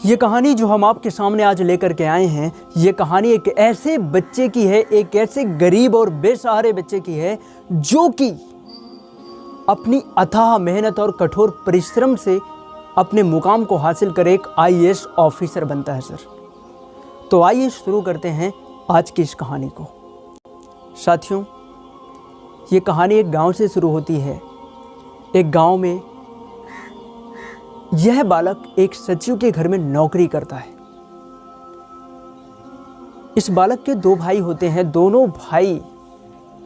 ये कहानी जो हम आपके सामने आज लेकर के आए हैं, ये कहानी एक ऐसे बच्चे की है, एक ऐसे गरीब और बेसहारे बच्चे की है जो कि अपनी अथाह मेहनत और कठोर परिश्रम से अपने मुकाम को हासिल कर एक आईएएस ऑफिसर बनता है सर। तो आइए शुरू करते हैं आज की इस कहानी को। साथियों, ये कहानी एक गांव से शुरू होती है। एक गांव में यह बालक एक सचिव के घर में नौकरी करता है। इस बालक के दो भाई होते हैं, दोनों भाई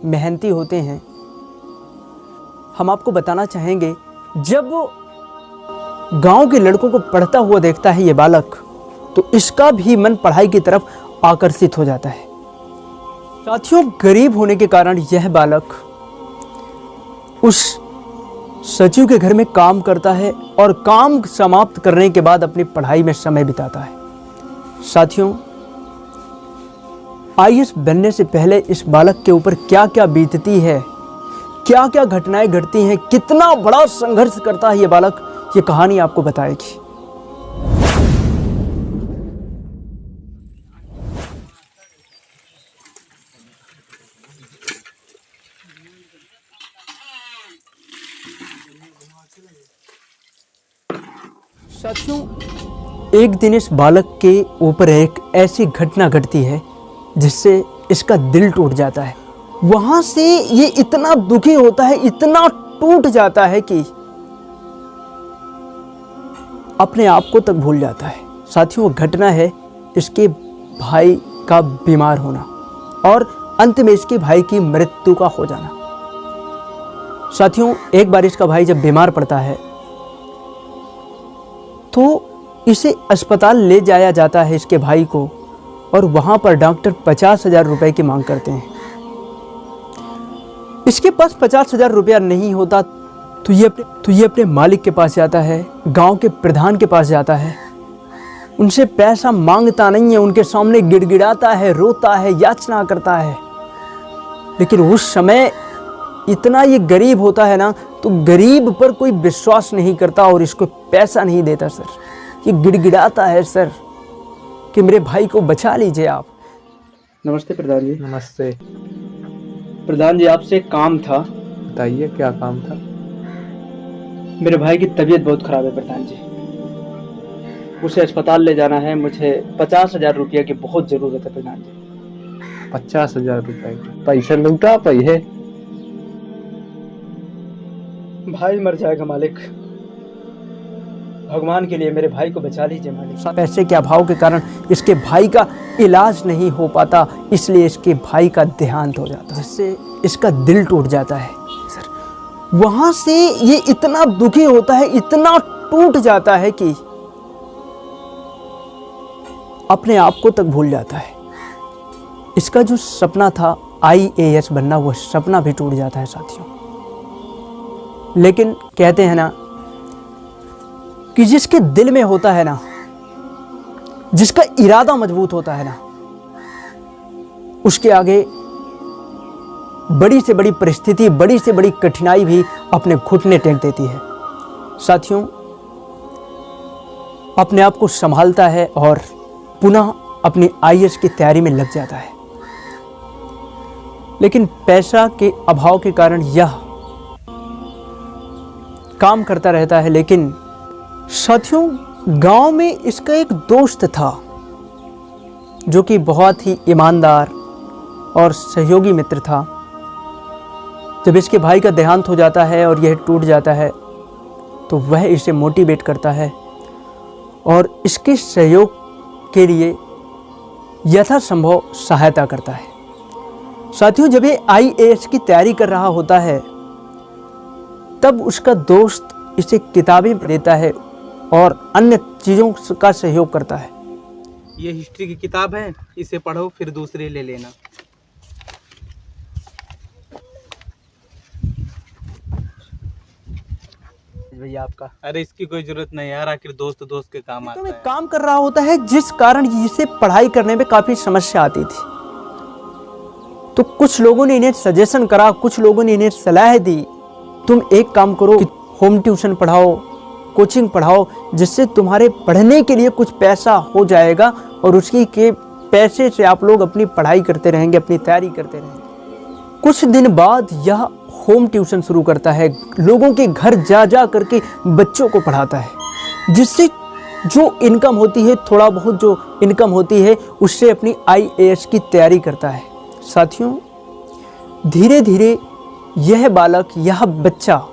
मेहनती होते हैं। हम आपको बताना चाहेंगे, जब गांव के लड़कों को पढ़ता हुआ देखता है ये बालक, तो इसका भी मन पढ़ाई की तरफ आकर्षित हो जाता है। साथियों, गरीब होने के कारण यह बालक उस सचिव के घर में काम करता है और काम समाप्त करने के बाद अपनी पढ़ाई में समय बिताता है। साथियों, आईएएस बनने से पहले इस बालक के ऊपर क्या क्या बीतती है, क्या क्या घटनाएं घटती हैं, कितना बड़ा संघर्ष करता है ये बालक, ये कहानी आपको बताएगी। साथियों, एक दिन इस बालक के ऊपर एक ऐसी घटना घटती है जिससे इसका दिल टूट जाता है। वहां से ये इतना दुखी होता है, इतना टूट जाता है कि अपने आप को तक भूल जाता है। साथियों, वो घटना है इसके भाई का बीमार होना और अंत में इसके भाई की मृत्यु का हो जाना। साथियों, एक बार इसका भाई जब बीमार पड़ता है तो इसे अस्पताल ले जाया जाता है इसके भाई को, और वहां पर डॉक्टर 50,000 रुपए की मांग करते हैं। इसके पास 50,000 रुपया नहीं होता तो ये अपने मालिक के पास जाता है, गांव के प्रधान के पास जाता है। उनसे पैसा मांगता नहीं है, उनके सामने गिड़गिड़ाता है, रोता है, याचना करता है। लेकिन उस समय इतना ये गरीब होता है ना, तो गरीब पर कोई विश्वास नहीं करता और इसको पैसा नहीं देता सर। ये गिड़गिड़ाता है सर कि मेरे भाई को बचा लीजिए आप। नमस्ते प्रधान जी। नमस्ते। प्रधान जी, आपसे एक काम था। बताइए, क्या काम था? मेरे भाई की तबीयत बहुत खराब है प्रधान जी, उसे अस्पताल ले जाना है। मुझे 50,000 रुपया की बहुत जरूरत है प्रधान जी। 50,000 रुपए की पैसे लौटा पाई है? भाई मर जाएगा मालिक, भगवान के लिए मेरे भाई को बचा लीजिए मालिक। पैसे के अभाव के कारण इसके भाई का इलाज नहीं हो पाता, इसलिए इसके भाई का देहांत हो जाता है, जिससे इसका दिल टूट जाता है सर। वहां से ये इतना दुखी होता है, इतना टूट जाता है कि अपने आप को तक भूल जाता है। इसका जो सपना था आईएएस बनना, वो सपना भी टूट जाता है साथियों। लेकिन कहते हैं ना कि जिसके दिल में होता है ना, जिसका इरादा मजबूत होता है ना, उसके आगे बड़ी से बड़ी परिस्थिति, बड़ी से बड़ी कठिनाई भी अपने घुटने टेक देती है। साथियों, अपने आप को संभालता है और पुनः अपनी आईएएस की तैयारी में लग जाता है। लेकिन पैसा के अभाव के कारण यह काम करता रहता है। लेकिन साथियों, गांव में इसका एक दोस्त था जो कि बहुत ही ईमानदार और सहयोगी मित्र था। जब इसके भाई का देहांत हो जाता है और यह टूट जाता है तो वह इसे मोटिवेट करता है और इसके सहयोग के लिए यथासंभव सहायता करता है। साथियों, जब ये आईएएस की तैयारी कर रहा होता है तब उसका दोस्त इसे किताबें देता है और अन्य चीज़ों का सहयोग करता है। ये हिस्ट्री की किताब है, इसे पढ़ो, फिर दूसरी ले लेना। भैया आपका। अरे इसकी कोई जरूरत नहीं यार, आखिर दोस्त दोस्त के काम आता तो है। काम कर रहा होता है जिस कारण इसे पढ़ाई करने में काफ़ी समस्या आती थी। तो कुछ लोगों ने इन्हें सजेशन करा, कुछ लोगों ने इन्हें सलाह दी, तुम एक काम करो कि होम ट्यूशन पढ़ाओ, कोचिंग पढ़ाओ, जिससे तुम्हारे पढ़ने के लिए कुछ पैसा हो जाएगा और उसकी के पैसे से आप लोग अपनी पढ़ाई करते रहेंगे, अपनी तैयारी करते रहेंगे। कुछ दिन बाद यह होम ट्यूशन शुरू करता है, लोगों के घर जा जा करके बच्चों को पढ़ाता है, जिससे जो इनकम होती है, थोड़ा बहुत जो इनकम होती है, उससे अपनी IAS की तैयारी करता है। साथियों, धीरे धीरे यह बालक, यह बच्चा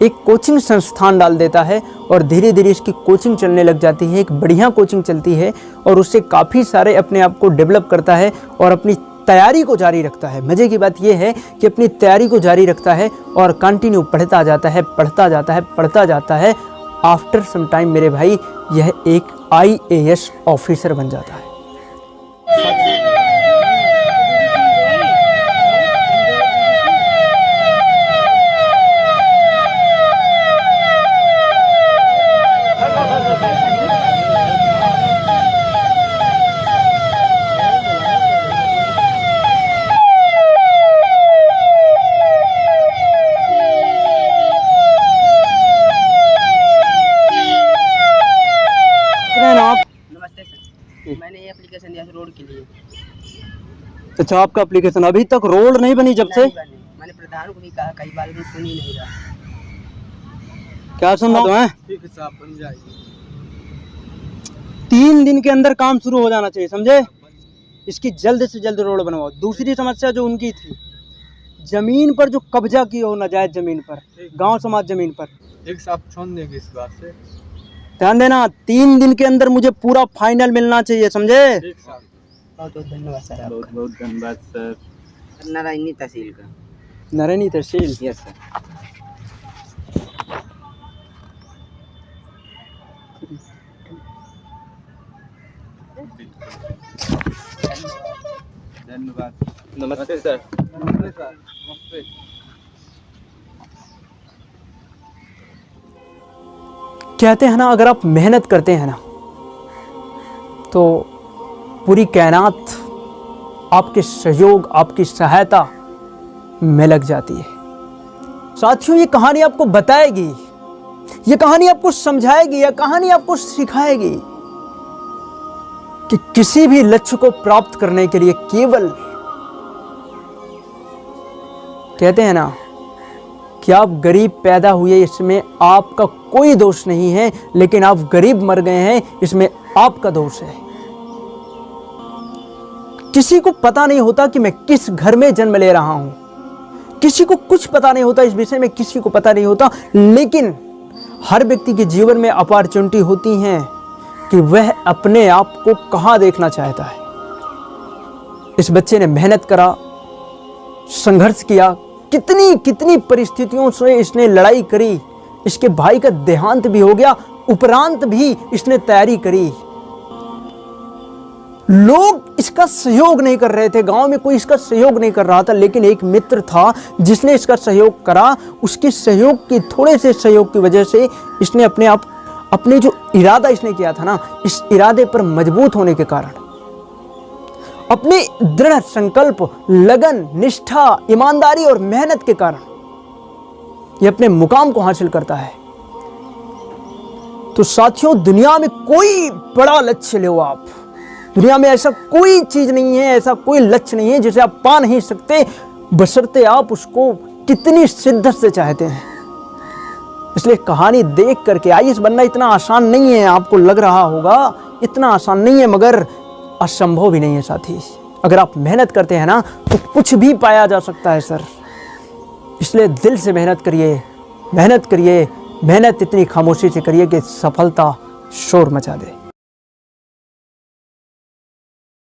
एक कोचिंग संस्थान डाल देता है और धीरे धीरे इसकी कोचिंग चलने लग जाती है, एक बढ़िया कोचिंग चलती है और उससे काफ़ी सारे अपने आप को डेवलप करता है और अपनी तैयारी को जारी रखता है। मज़े की बात यह है कि अपनी तैयारी को जारी रखता है और कंटिन्यू पढ़ता जाता है, पढ़ता जाता है, पढ़ता जाता है। आफ्टर सम टाइम मेरे भाई यह एक IAS ऑफिसर बन जाता है। नमस्ते सर, मैंने ये एप्लीकेशन दिया रोड के लिए। अच्छा, आपका एप्लीकेशन अभी तक रोड नहीं बनी जब से? नहीं बने। मैंने प्रधान को भी कहा कई बार, लेकिन सुन ही नहीं रहा। क्या सुन रहा है? ठीक है साहब, बन जाएगी। 3 दिन के अंदर काम शुरू हो जाना चाहिए, समझे? इसकी जल्द से जल्द रोड बनवाओ। दूसरी समस्या जो उनकी थी, जमीन पर जो कब्जा किया हो नाजायज जमीन पर, गांव समाज जमीन पर, एक साहब छोड़ देंगे इस बात से। ध्यान देना, 3 दिन के अंदर मुझे पूरा फाइनल मिलना चाहिए, समझे? ठीक साहब। बहुत बहुत धन्यवाद सर आपका। बहुत बहुत धन्यवाद सर। नारायणी तहसील का। नारायणी तहसील? Yes sir. धन्यवाद। नमस्ते सर। नमस्ते सर। नमस्ते। कहते हैं ना, अगर आप मेहनत करते हैं ना तो पूरी कायनात आपके सहयोग, आपकी सहायता में लग जाती है। साथियों, ये कहानी आपको बताएगी, ये कहानी आपको समझाएगी, यह कहानी आपको सिखाएगी कि किसी भी लक्ष्य को प्राप्त करने के लिए केवल, कहते हैं ना कि आप गरीब पैदा हुए, इसमें आपका कोई दोष नहीं है, लेकिन आप गरीब मर गए हैं, इसमें आपका दोष है। किसी को पता नहीं होता कि मैं किस घर में जन्म ले रहा हूं, किसी को कुछ पता नहीं होता इस विषय में, किसी को पता नहीं होता, लेकिन हर व्यक्ति के जीवन में अपॉर्चुनिटी होती हैं कि वह अपने आप को कहां देखना चाहता है। इस बच्चे ने मेहनत करा, संघर्ष किया, कितनी कितनी परिस्थितियों से इसने लड़ाई करी। इसके भाई का देहांत भी हो गया, उपरांत भी इसने तैयारी करी। लोग इसका सहयोग नहीं कर रहे थे, गांव में कोई इसका सहयोग नहीं कर रहा था, लेकिन एक मित्र था जिसने इसका सहयोग करा। उसके सहयोग की, थोड़े से सहयोग की वजह से इसने अपने जो इरादा इसने किया था ना, इस इरादे पर मजबूत होने के कारण, अपने दृढ़ संकल्प, लगन, निष्ठा, ईमानदारी और मेहनत के कारण यह अपने मुकाम को हासिल करता है। तो साथियों, दुनिया में कोई बड़ा लक्ष्य लो आप, दुनिया में ऐसा कोई चीज नहीं है, ऐसा कोई लक्ष्य नहीं है जिसे आप पा नहीं सकते, बशर्ते आप उसको कितनी शिद्दत से चाहते हैं। इसलिए कहानी देख करके IAS बनना इतना आसान नहीं है। आपको लग रहा होगा इतना आसान नहीं है, मगर असंभव भी नहीं है साथी। अगर आप मेहनत करते हैं ना तो कुछ भी पाया जा सकता है सर। इसलिए दिल से मेहनत करिए, मेहनत करिए, मेहनत इतनी खामोशी से करिए कि सफलता शोर मचा दे।